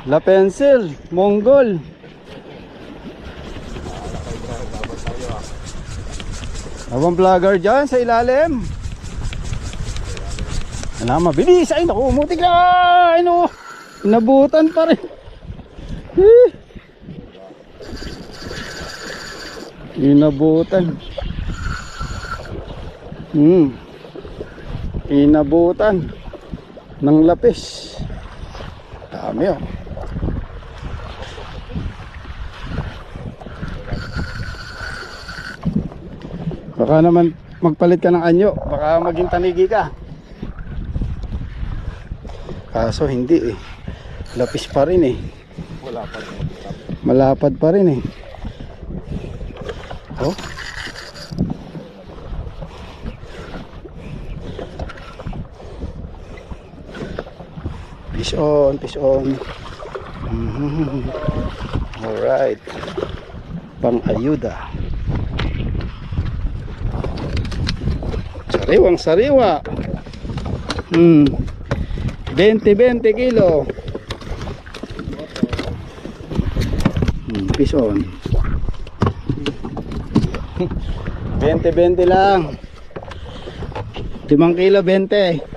La Pencil, Mongol. Abang vlogger dyan sa ilalim. Ano, mabilis. Ay naku, umutik na. Ay no, nabutan pa rin. Inabutan. Inabutan ng lapis. Dami oh. Baka naman magpalit ka ng anyo, baka maging tanigi ka. Kaso hindi eh. Lapis pa rin eh. Malapad pa rin eh. Oh. Fish on, fish on. Alright. Pang-ayuda. Sariwang sariwa. 20 kilo. Fish on. 20 lang. 5 kilo 20.